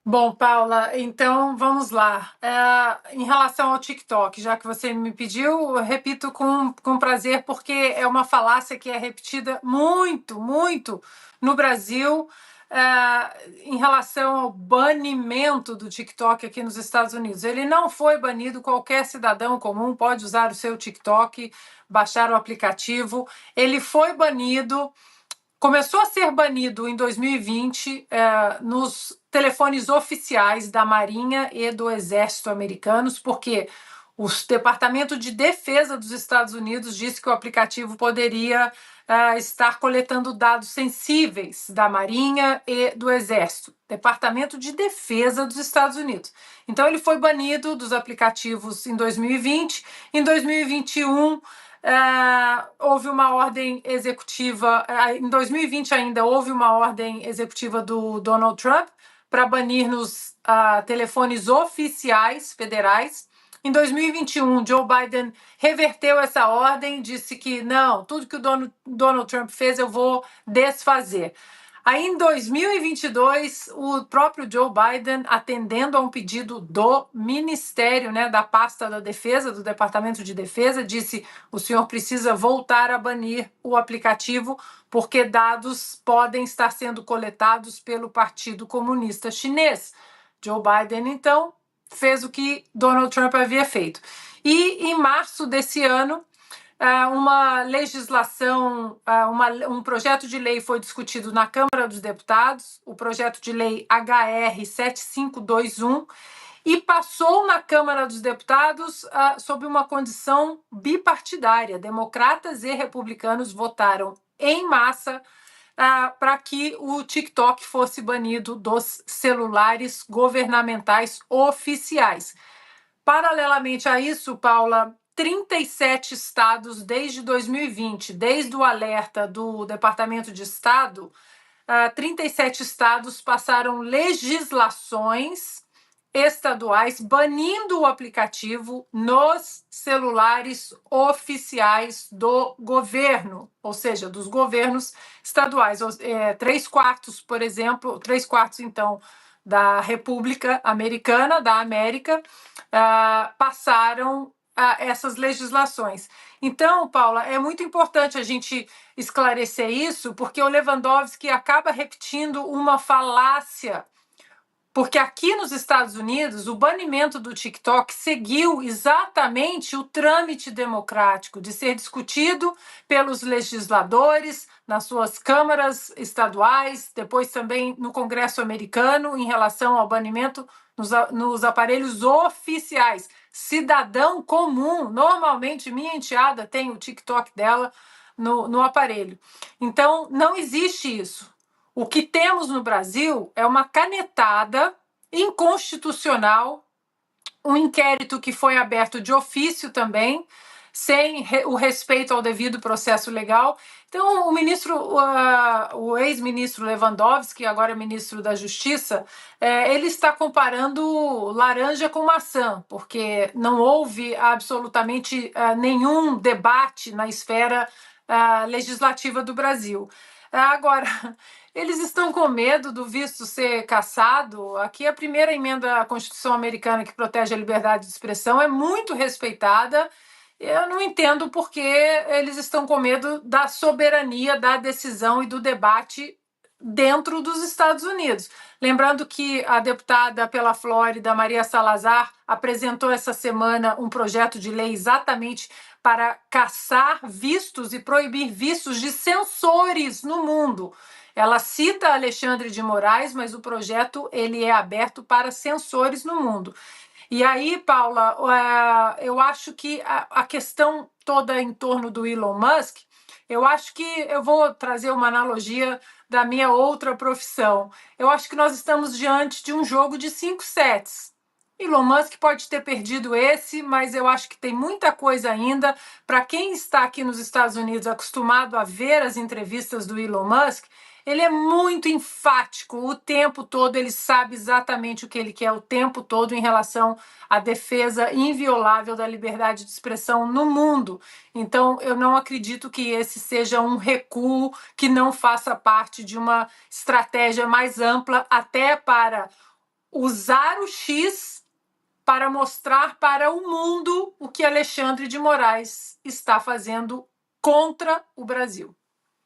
Bom, Paula, então vamos lá. Em relação ao TikTok, já que você me pediu, eu repito com prazer, porque é uma falácia que é repetida muito, muito no Brasil, em relação ao banimento do TikTok aqui nos Estados Unidos. Ele não foi banido, qualquer cidadão comum pode usar o seu TikTok, baixar o aplicativo. Ele foi banido. Começou a ser banido em 2020 nos telefones oficiais da Marinha e do Exército americanos, porque o Departamento de Defesa dos Estados Unidos disse que o aplicativo poderia estar coletando dados sensíveis da Marinha e do Exército. Departamento de Defesa dos Estados Unidos. Então, ele foi banido dos aplicativos em 2020. Em 2021, houve uma ordem executiva, em 2020 ainda houve uma ordem executiva do Donald Trump para banir nos telefones oficiais federais. Em 2021, Joe Biden reverteu essa ordem, disse que não, tudo que o Donald Trump fez eu vou desfazer. Aí, em 2022, o próprio Joe Biden, atendendo a um pedido do Ministério, da pasta da Defesa, do Departamento de Defesa, disse: o senhor precisa voltar a banir o aplicativo, porque dados podem estar sendo coletados pelo Partido Comunista Chinês. Joe Biden, então, fez o que Donald Trump havia feito. E, em março desse ano, uma legislação, um projeto de lei foi discutido na Câmara dos Deputados, o projeto de lei HR 7521, e passou na Câmara dos Deputados sob uma condição bipartidária. Democratas e republicanos votaram em massa para que o TikTok fosse banido dos celulares governamentais oficiais. Paralelamente a isso, Paula, 37 estados desde 2020, desde o alerta do Departamento de Estado, 37 estados passaram legislações estaduais banindo o aplicativo nos celulares oficiais do governo, ou seja, dos governos estaduais. 3/4, por exemplo, 3/4, então, da República Americana, da América, passaram essas legislações. Então, Paula, é muito importante a gente esclarecer isso, porque o Lewandowski acaba repetindo uma falácia. Porque aqui nos Estados Unidos, o banimento do TikTok seguiu exatamente o trâmite democrático de ser discutido pelos legisladores nas suas câmaras estaduais, depois também no Congresso americano, em relação ao banimento nos aparelhos oficiais. Cidadão comum, normalmente minha enteada tem o TikTok dela no aparelho. Então, não existe isso. O que temos no Brasil é uma canetada inconstitucional, um inquérito que foi aberto de ofício também, sem o respeito ao devido processo legal. Então, o ex-ministro Lewandowski, agora é ministro da Justiça, ele está comparando laranja com maçã, porque não houve absolutamente nenhum debate na esfera legislativa do Brasil. Agora, eles estão com medo do visto ser cassado. Aqui, a primeira emenda à Constituição americana, que protege a liberdade de expressão, é muito respeitada. Eu não entendo por que eles estão com medo da soberania, da decisão e do debate dentro dos Estados Unidos. Lembrando que a deputada pela Flórida, Maria Salazar, apresentou essa semana um projeto de lei exatamente para cassar vistos e proibir vistos de censores no mundo. Ela cita Alexandre de Moraes, mas o projeto ele é aberto para censores no mundo. E aí, Paula, eu acho que a questão toda em torno do Elon Musk, eu acho que eu vou trazer uma analogia da minha outra profissão. Eu acho que nós estamos diante de um jogo de 5 sets. Elon Musk pode ter perdido esse, mas eu acho que tem muita coisa ainda. Para quem está aqui nos Estados Unidos acostumado a ver as entrevistas do Elon Musk, ele é muito enfático o tempo todo, ele sabe exatamente o que ele quer o tempo todo em relação à defesa inviolável da liberdade de expressão no mundo. Então, eu não acredito que esse seja um recuo que não faça parte de uma estratégia mais ampla, até para usar o X para mostrar para o mundo o que Alexandre de Moraes está fazendo contra o Brasil.